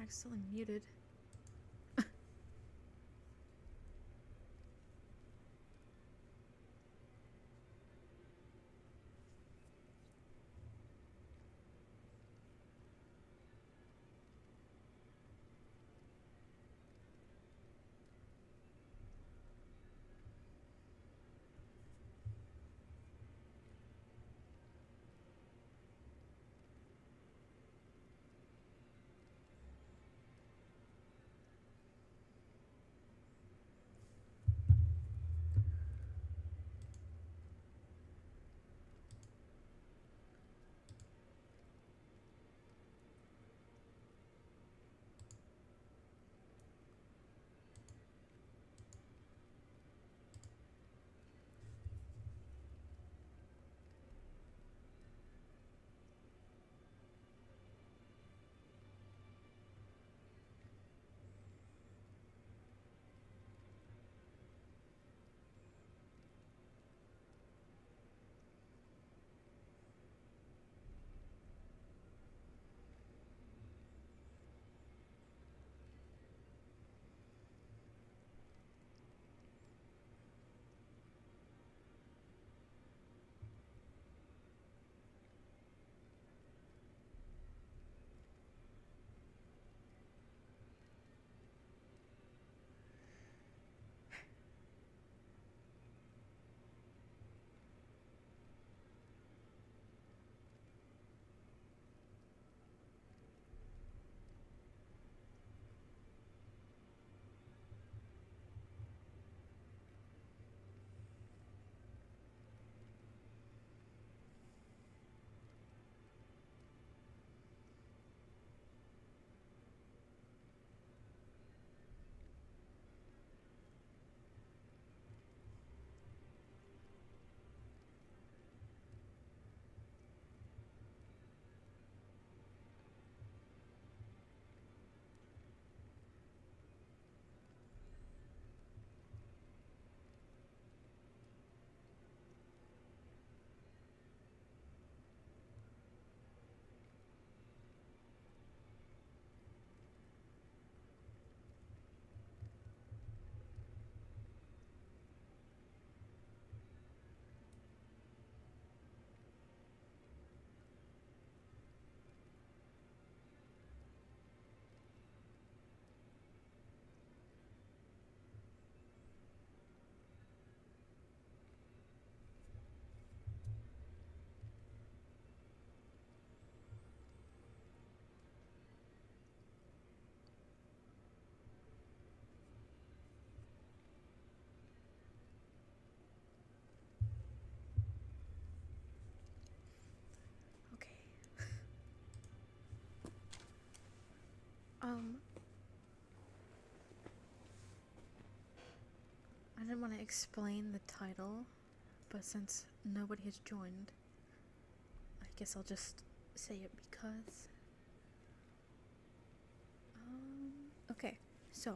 Accidentally muted. Okay. Um, I didn't want to explain the title, but since nobody has joined, I guess I'll just say it because. Okay, so.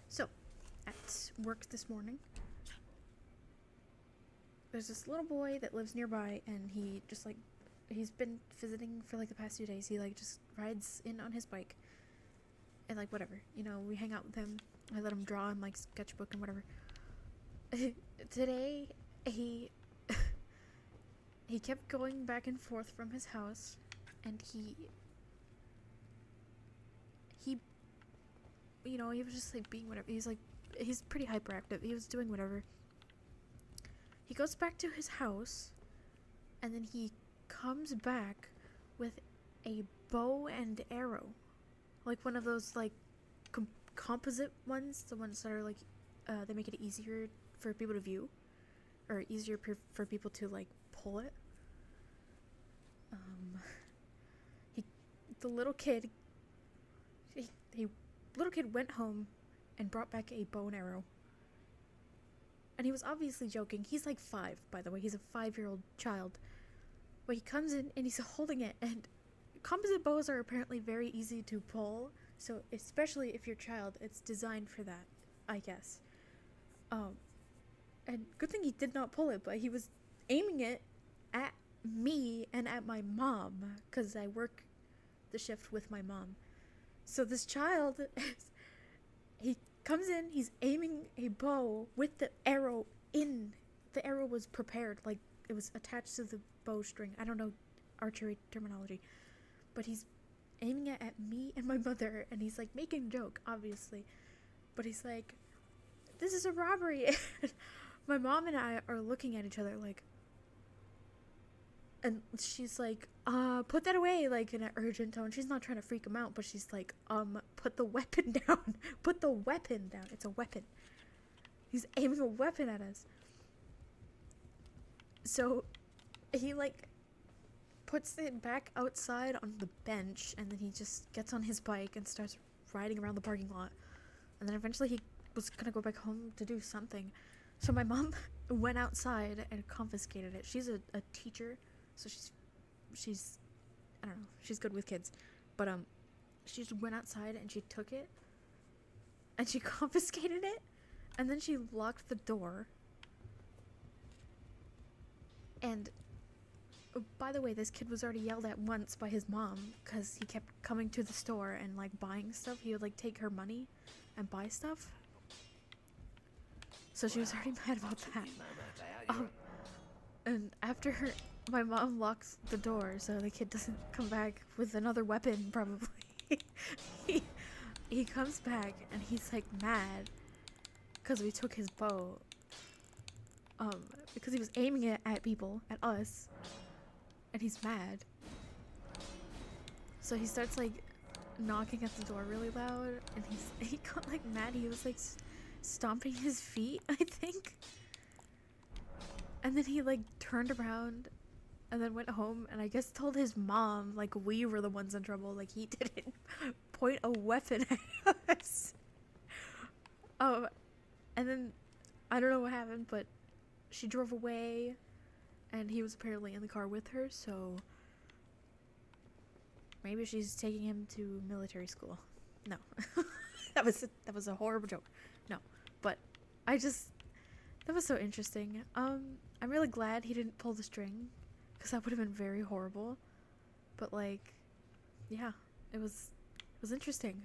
So, at work this morning, there's this little boy that lives nearby, and he just like, he's been visiting for like the past 2 days. He like just rides in on his bike, and like whatever, you know, we hang out with him. I let him draw in like sketchbook and whatever. Today, he he kept going back and forth from his house, and he you know, he was just like being whatever. He's pretty hyperactive. He was doing whatever. He goes back to his house, and then he comes back with a bow and arrow, like one of those like composite ones, the ones that are like they make it easier for people to view, or easier for people to like pull it. He the little kid he little kid went home and brought back a bow and arrow. And he was obviously joking. He's like 5, by the way. He's a 5-year-old child. But he comes in and he's holding it, and composite bows are apparently very easy to pull. So especially if you're a child, it's designed for that, I guess. And good thing he did not pull it, but he was aiming it at me and at my mom, because I work the shift with my mom. So this child, he comes in, he's aiming a bow with the arrow in. The arrow was prepared, like it was attached to the bowstring. I don't know archery terminology, but he's aiming it at me and my mother, and he's like making a joke, obviously, but he's like, "This is a robbery." My mom and I are looking at each other like, and she's like, put that away, like in an urgent tone. She's not trying to freak him out, but she's like, put the weapon down. Put the weapon down. It's a weapon. He's aiming a weapon at us. So he like puts it back outside on the bench, and then he just gets on his bike and starts riding around the parking lot. And then eventually he was gonna go back home to do something. So my mom went outside and confiscated it. She's a teacher, so she's I don't know, she's good with kids. But she just went outside and she took it and she confiscated it, and then she locked the door. And by the way, this kid was already yelled at once by his mom because he kept coming to the store and like buying stuff. He would like take her money and buy stuff. So she was already mad about that. And after my mom locks the door so the kid doesn't come back with another weapon, probably. he comes back and he's like mad because we took his bow. Because he was aiming it at people, at us, and he's mad. So he starts like knocking at the door really loud, and he got like mad. He was like stomping his feet, I think. And then he like turned around and then went home, and I guess told his mom like we were the ones in trouble, like he didn't point a weapon at us. And then I don't know what happened, but she drove away, and he was apparently in the car with her, so maybe she's taking him to military school. No. that was a horrible joke. No. But that was so interesting. I'm really glad he didn't pull the string, because that would have been very horrible. But like, yeah, it was interesting.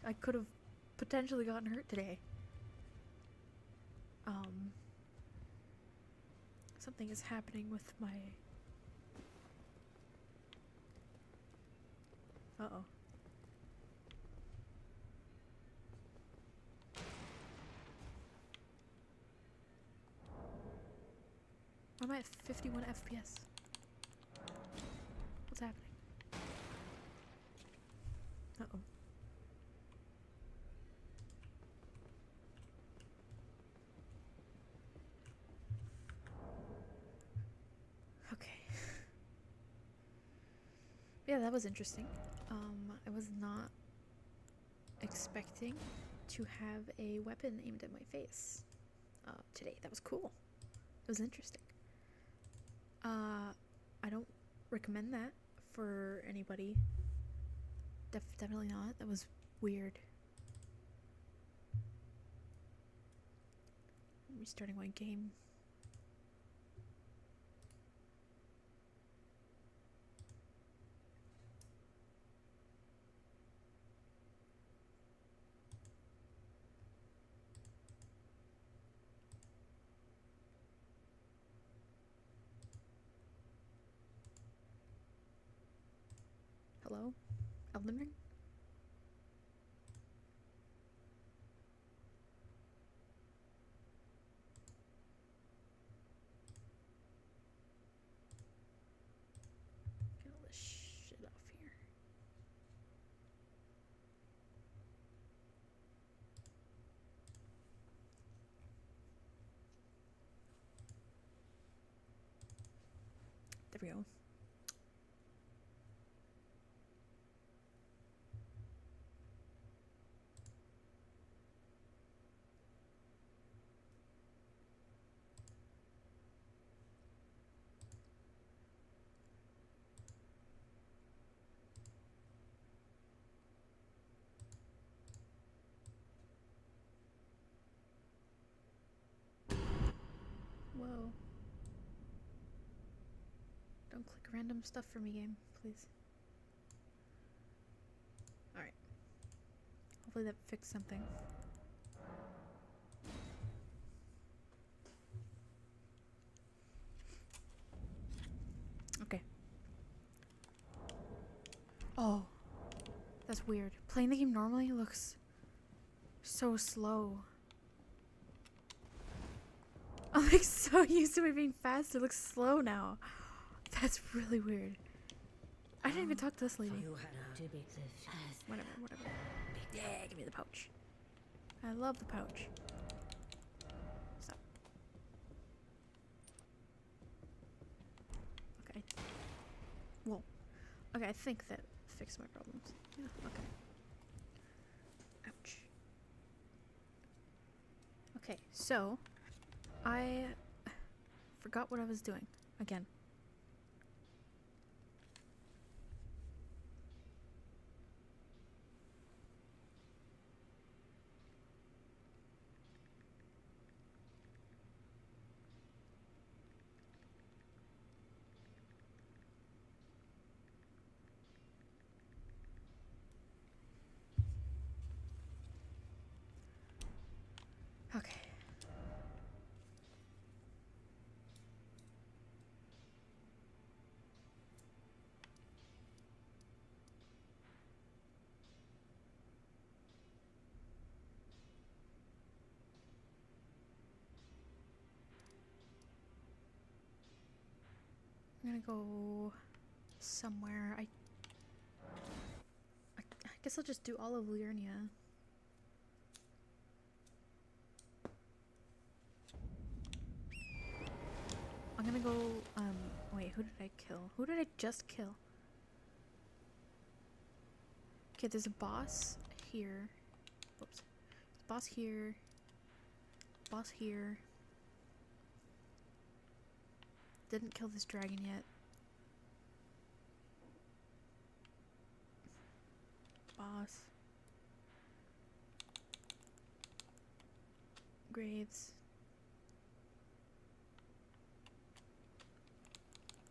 I could have potentially gotten hurt today. Something is happening with my... Uh-oh. I'm at 51 FPS. What's happening? Uh-oh. Okay. Yeah, that was interesting. I was not expecting to have a weapon aimed at my face today. That was cool. It was interesting. I don't recommend that for anybody. Definitely not. That was weird. I'm restarting my game. Hello? Elden Ring? Get all this shit off here. There we go. Don't click random stuff for me, game, please. Alright. Hopefully that fixed something. Okay. Oh. That's weird. Playing the game normally looks so slow. I'm like so used to it being fast, it looks slow now. That's really weird. I didn't even talk to this lady. Whatever. Yeah, give me the pouch. I love the pouch. Stop. Okay. Whoa. Okay, I think that fixed my problems. Yeah, okay. Ouch. Okay, so I forgot what I was doing again. Okay. I'm gonna go somewhere. I guess I'll just do all of Liurnia. I'm gonna go, wait, who did I kill? Who did I just kill? Okay, there's a boss here. Whoops. Boss here. Boss here. Didn't kill this dragon yet. Boss. Graves.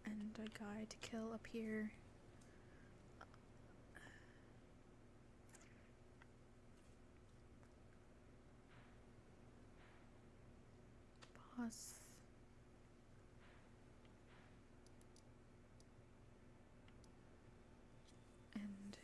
And a guy to kill up here. Boss. And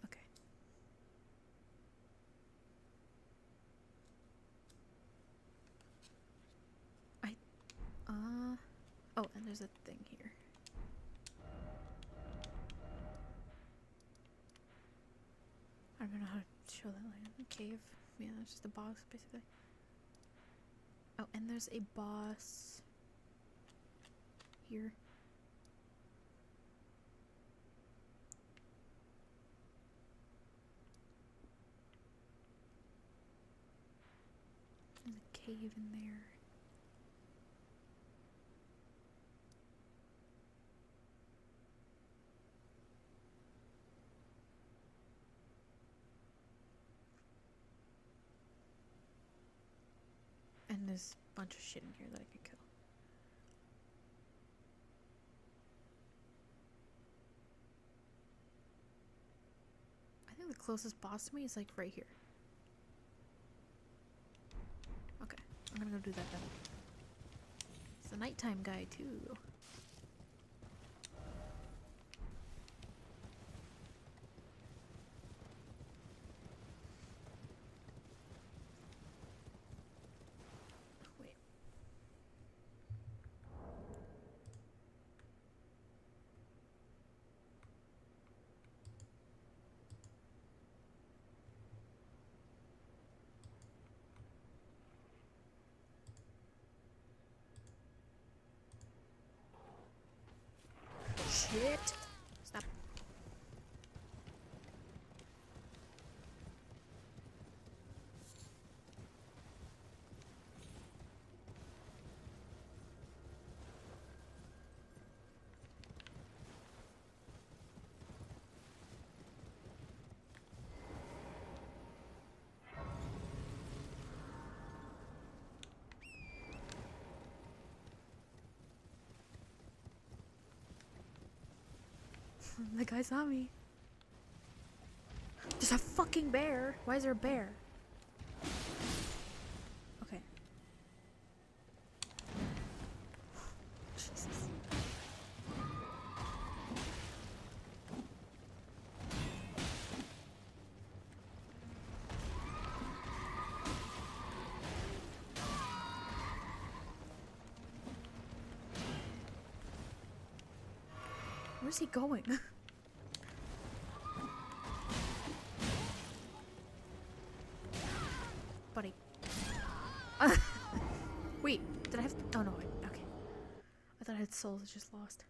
okay. Oh, and there's a thing here. I don't know how to show that later. Cave. Yeah, that's just a box, basically. Oh, and there's a boss here. There's a cave in there. And there's a bunch of shit in here that I could kill. I think the closest boss to me is like right here. Okay, I'm gonna go do that then. It's a nighttime guy too. Wait. Shit. Stop. The guy saw me. There's a fucking bear. Why is there a bear? Okay. Jesus. Where's he going? Buddy. Wait, did I have... Oh no, okay. I thought I had souls, I just lost.